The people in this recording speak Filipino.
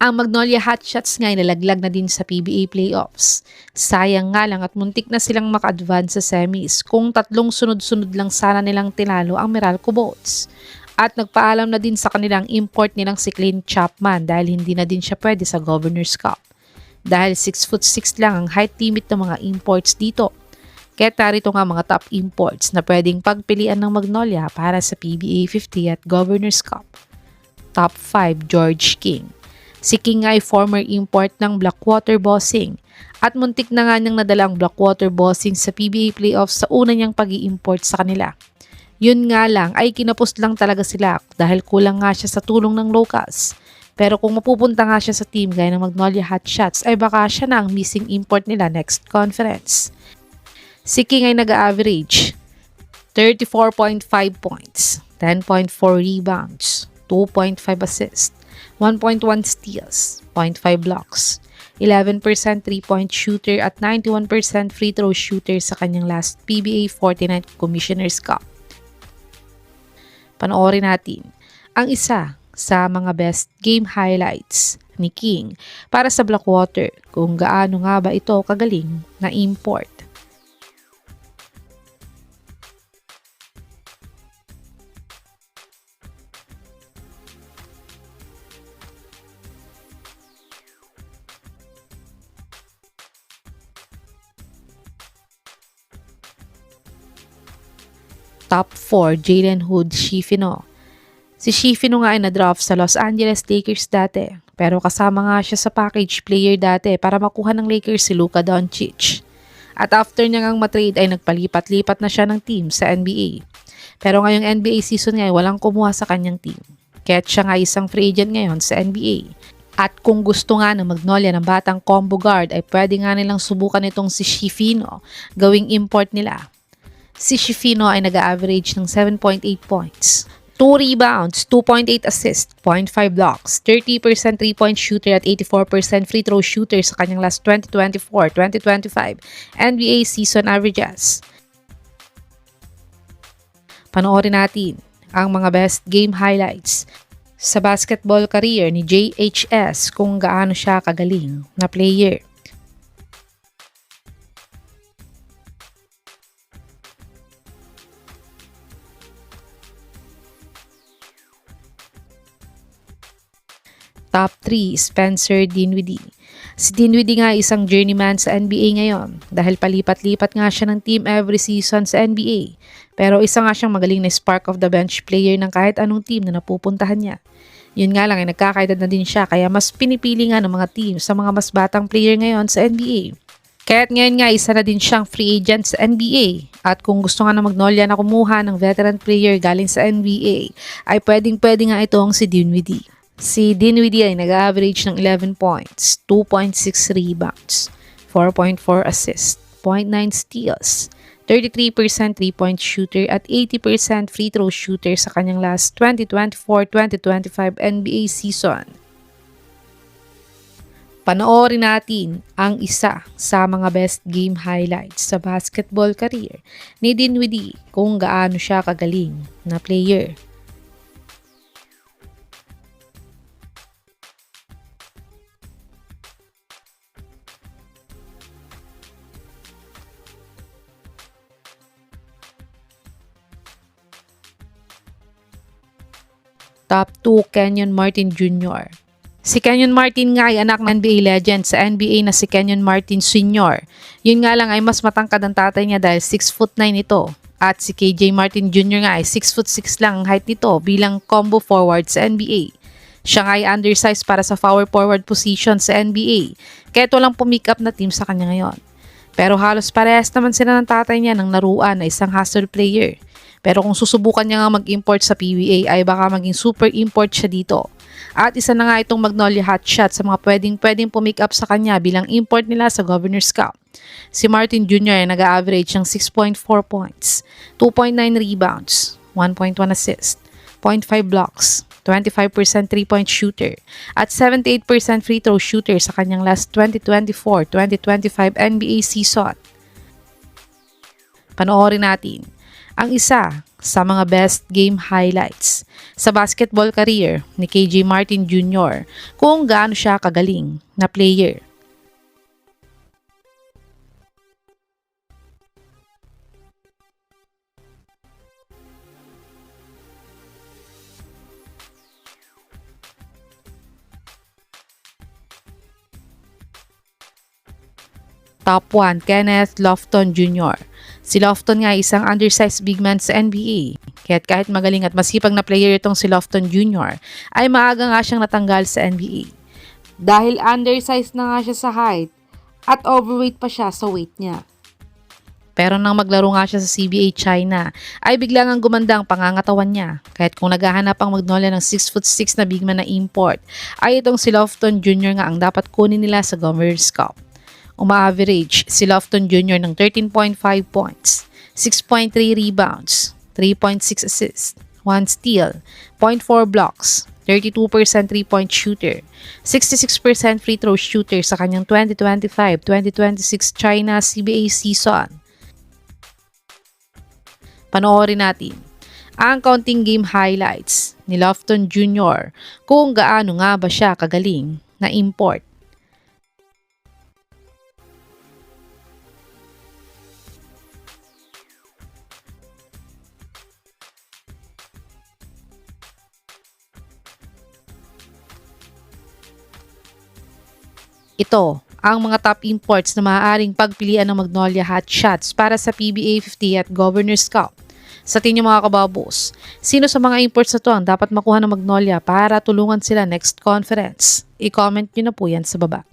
Ang Magnolia Hotshots nga ay nalaglag na din sa PBA playoffs. Sayang nga lang at muntik na silang maka-advance sa semis kung tatlong sunod-sunod lang sana nilang tinalo ang Meralco Bolts. At nagpaalam na din sa kanilang import nilang si Clint Chapman dahil hindi na din siya pwede sa Governor's Cup. Dahil 6'6" lang ang height limit ng mga imports dito. Kaya tarito nga mga top imports na pwedeng pagpilian ng Magnolia para sa PBA 50 at Governor's Cup. Top 5, George King. Si King ay former import ng Blackwater Bossing at muntik na nga niyang nadala ang Blackwater Bossing sa PBA playoffs sa una niyang pag-i-import sa kanila. Yun nga lang ay kinapos lang talaga sila dahil kulang nga siya sa tulong ng locals. Pero kung mapupunta nga siya sa team gaya ng Magnolia Hotshots ay baka siya na ang missing import nila next conference. Si King ay nag-average 34.5 points, 10.4 rebounds, 2.5 assists, 1.1 steals, 0.5 blocks, 11% 3-point shooter at 91% free throw shooter sa kanyang last PBA 49th Commissioner's Cup. Panoorin natin ang isa sa mga best game highlights ni King para sa Blackwater kung gaano nga ba ito kagaling na import. Top 4, Jalen Hood Schifino. Si Schifino nga ay na-draft sa Los Angeles Lakers dati, pero kasama nga siya sa package player dati para makuha ng Lakers si Luka Doncic. At after niya ngang matrade ay nagpalipat-lipat na siya ng team sa NBA. Pero ngayong NBA season nga ay walang kumuha sa kanyang team. Kaya siya nga isang free agent ngayon sa NBA. At kung gusto nga ng Magnolia ng batang combo guard ay pwede nga nilang subukan itong si Schifino gawing import nila. Si Schifino ay nag-average ng 7.8 points, 2 rebounds, 2.8 assists, 0.5 blocks, 30% 3-point shooter at 84% free throw shooter sa kanyang last 2024-2025 NBA season averages. Panoorin natin ang mga best game highlights sa basketball career ni JHS kung gaano siya kagaling na player. Top 3, Spencer Dinwiddie. Si Dinwiddie nga isang journeyman sa NBA ngayon dahil palipat-lipat nga siya ng team every season sa NBA. Pero isa nga siyang magaling na spark of the bench player ng kahit anong team na napupuntahan niya. Yun nga lang ay nagkakaedad na din siya kaya mas pinipili nga ng mga team sa mga mas batang player ngayon sa NBA. Kaya't ngayon nga isa na din siyang free agent sa NBA. At kung gusto nga na Magnolia na kumuha ng veteran player galing sa NBA ay pwedeng-pwede nga itong si Dinwiddie. Si Dinwiddie ay nag-average ng 11 points, 2.6 rebounds, 4.4 assists, 0.9 steals, 33% 3-point shooter at 80% free throw shooter sa kanyang last 2024-2025 NBA season. Panoorin natin ang isa sa mga best game highlights sa basketball career ni Dinwiddie kung gaano siya kagaling na player. Top 2, Kenyon Martin Jr. Si Kenyon Martin nga ay anak ng NBA legend sa NBA na si Kenyon Martin Sr. Yun nga lang ay mas matangkad ang tatay niya dahil 6'9" ito. At si KJ Martin Jr. nga ay 6'6" lang ang height nito bilang combo forward sa NBA. Siya nga ay undersized para sa power forward position sa NBA. Kaya ito lang pumick up na team sa kanya ngayon. Pero halos parehas naman sila ng tatay niya ng laruan na isang hustle player. Pero kung susubukan niya nga mag-import sa PBA ay baka maging super import siya dito. At isa na nga itong Magnolia Hotshots sa mga pwedeng pumick up sa kanya bilang import nila sa Governor's Cup. Si Martin Jr. ay nag-average ng 6.4 points, 2.9 rebounds, 1.1 assist, 0.5 blocks, 25% 3-point shooter, at 78% free throw shooter sa kanyang last 2024-2025 NBA season. Panoorin natin Ang isa sa mga best game highlights sa basketball career ni KJ Martin Jr. kung gaano siya kagaling na player. Top 1, Kenneth Lofton Jr. Si Lofton nga ay isang undersized big man sa NBA. Kaya't kahit magaling at masipag na player itong si Lofton Jr. ay maaga nga siyang natanggal sa NBA. Dahil undersized na nga siya sa height at overweight pa siya sa weight niya. Pero nang maglaro nga siya sa CBA China, ay biglang ang gumanda ang pangangatawan niya. Kahit kung naghahanap ang Magnolia ng 6'6" na big man na import, ay itong si Lofton Jr. nga ang dapat kunin nila sa Governor's Cup. Uma-average si Lofton Jr. ng 13.5 points, 6.3 rebounds, 3.6 assists, 1 steal, 0.4 blocks, 32% 3-point shooter, 66% free throw shooter sa kanyang 2025-2026 China CBA season. Panoorin natin ang counting game highlights ni Lofton Jr. kung gaano nga ba siya kagaling na import. Ito ang mga top imports na maaaring pagpilian ng Magnolia Hot Shots para sa PBA 50 at Governor's Cup. Sa tingin mga kababos, sino sa mga imports na to ang dapat makuha ng Magnolia para tulungan sila next conference? I-comment nyo na po yan sa baba.